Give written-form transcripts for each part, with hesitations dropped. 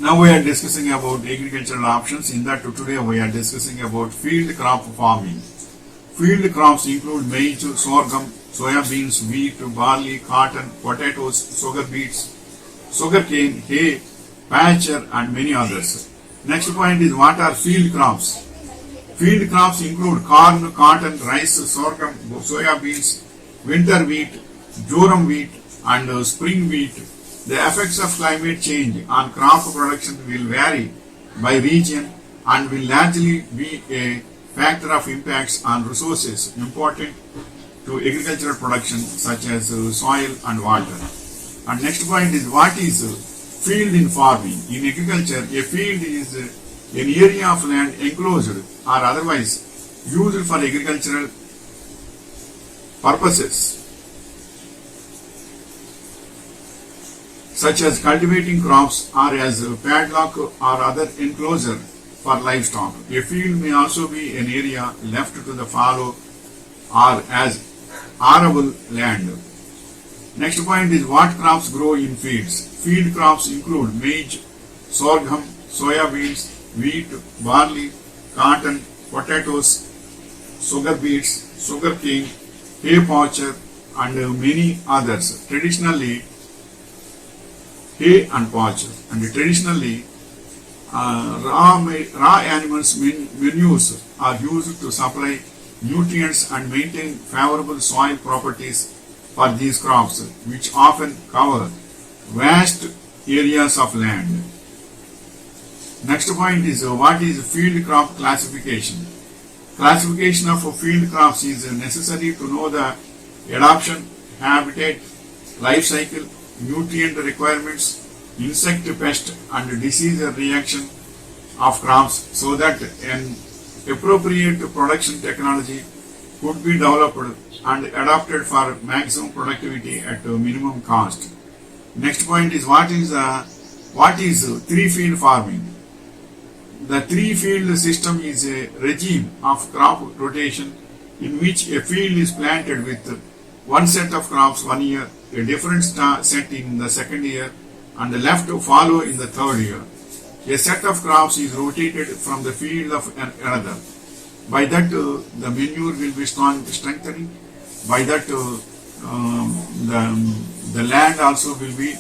Now we are discussing about agricultural options. In that today we are discussing about field crop farming. Field crops include maize, sorghum, soya beans, wheat, barley, cotton, potatoes, sugar beets, sugarcane, hay, pasture and many others. Next point is what are field crops? Field crops include corn, cotton, rice, sorghum, soya beans, winter wheat, durum wheat and spring wheat. The effects of climate change on crop production will vary by region and will largely be a factor of impacts on resources important to agricultural production such as soil and water. And next point is what is field in farming? In agriculture, a field is an area of land enclosed or otherwise used for agricultural purposes, such as cultivating crops or as a paddock or other enclosure for livestock. A field may also be an area left to the fallow or as arable land. Next point is what crops grow in fields. Field crops include maize, sorghum, soya beans, wheat, barley, cotton, potatoes, sugar beets, sugarcane, hay pasture and many others. Traditionally, hay and pasture. And traditionally, raw animals manures are used to supply nutrients and maintain favorable soil properties for these crops, which often cover vast areas of land. Next point is what is field crop classification? Classification of field crops is necessary to know the adoption, habitat, life cycle, nutrient requirements, insect, pest and disease reaction of crops so that an appropriate production technology could be developed and adopted for maximum productivity at minimum cost. Next point is what is three-field farming? The three-field system is a regime of crop rotation in which a field is planted with one set of crops 1 year, a different set in the second year, and the left to follow in the third year. A set of crops is rotated from the field of another. By that, the manure will be strengthening. By that, the land also will be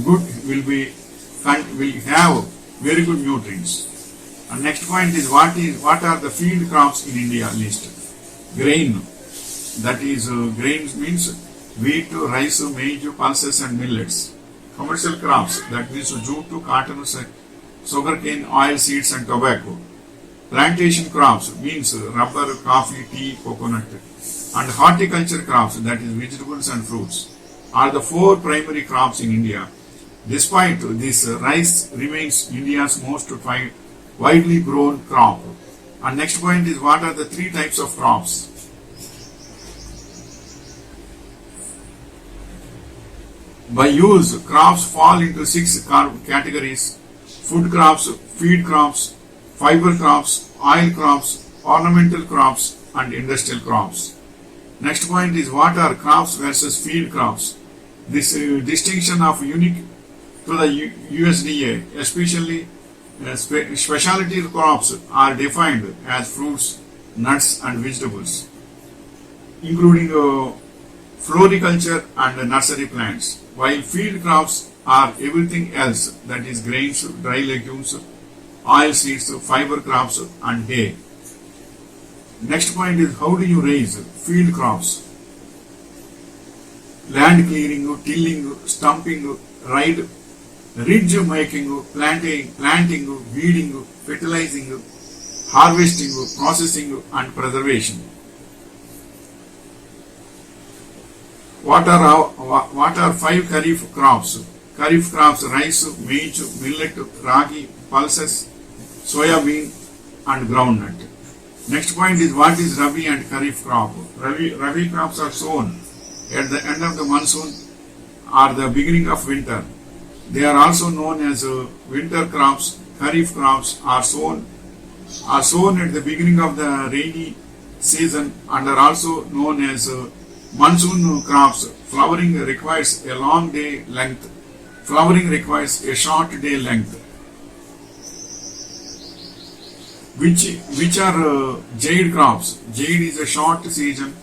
good, will have very good nutrients. And next point is what are the field crops in India list? Grain, that is grains means wheat, rice, maize, pulses and millets. Commercial crops, that means jute, cotton, sugarcane, oil seeds and tobacco. Plantation crops means rubber, coffee, tea, coconut. And horticulture crops, that is vegetables and fruits, are the four primary crops in India. Despite this, rice remains India's most widely grown crop. And next point is what are the three types of crops? By use, crops fall into 6 categories: food crops, feed crops, fiber crops, oil crops, ornamental crops and industrial crops. Next point is what are crops versus field crops? This distinction of unique to the USDA, especially specialty crops are defined as fruits, nuts and vegetables, including floriculture and nursery plants, while field crops are everything else, that is grains, dry legumes, oil seeds, fiber crops and hay. Next point is how do you raise field crops? Land clearing, tilling, stumping, ridge making, planting, weeding, fertilizing, harvesting, processing and preservation. What are 5 kharif crops? Kharif crops: rice, maize, millet, ragi, pulses, soya bean and groundnut. Next point is what is Rabi and Kharif crop? Rabi crops are sown at the end of the monsoon or the beginning of winter. They are also known as winter crops. Kharif crops are sown at the beginning of the rainy season and are also known as monsoon crops. Flowering requires a long day length. Flowering requires a short day length. which are jade crops. Jade is a short season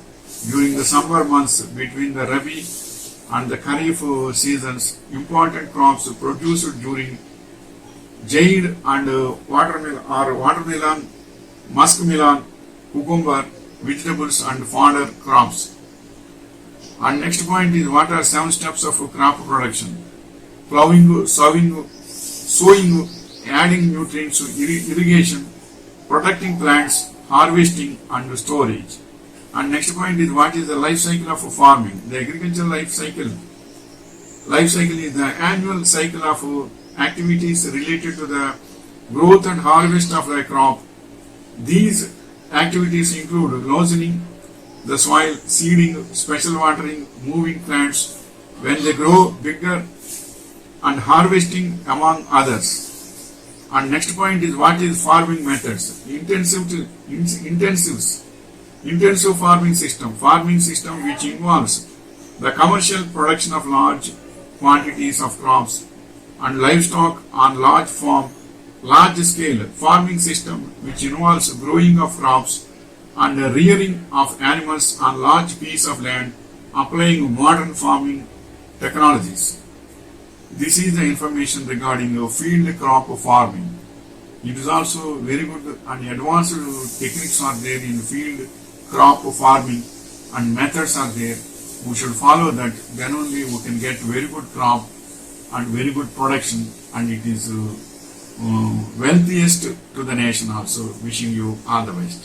during the summer months between the Rabi and the Kharif seasons. Important crops produced during jade and watermelon, muskmelon, cucumber, vegetables and fodder crops. And next point is what are 7 steps of crop production? Plowing, sowing, adding nutrients, irrigation, protecting plants, harvesting and storage. And next point is what is the life cycle of farming? The agricultural life cycle. Life cycle is the annual cycle of activities related to the growth and harvest of a crop. These activities include loosening the soil, seeding, special watering, moving plants when they grow bigger, and harvesting among others. And next point is what is farming methods? Intensive farming system which involves the commercial production of large quantities of crops and livestock on large scale. Farming system which involves growing of crops and rearing of animals on large piece of land, applying modern farming technologies. This is the information regarding field crop farming. It is also very good and advanced techniques are there in field crop farming and methods are there. We should follow that, then only we can get very good crop and very good production, and it is wealthiest to the nation also. Wishing you all the best.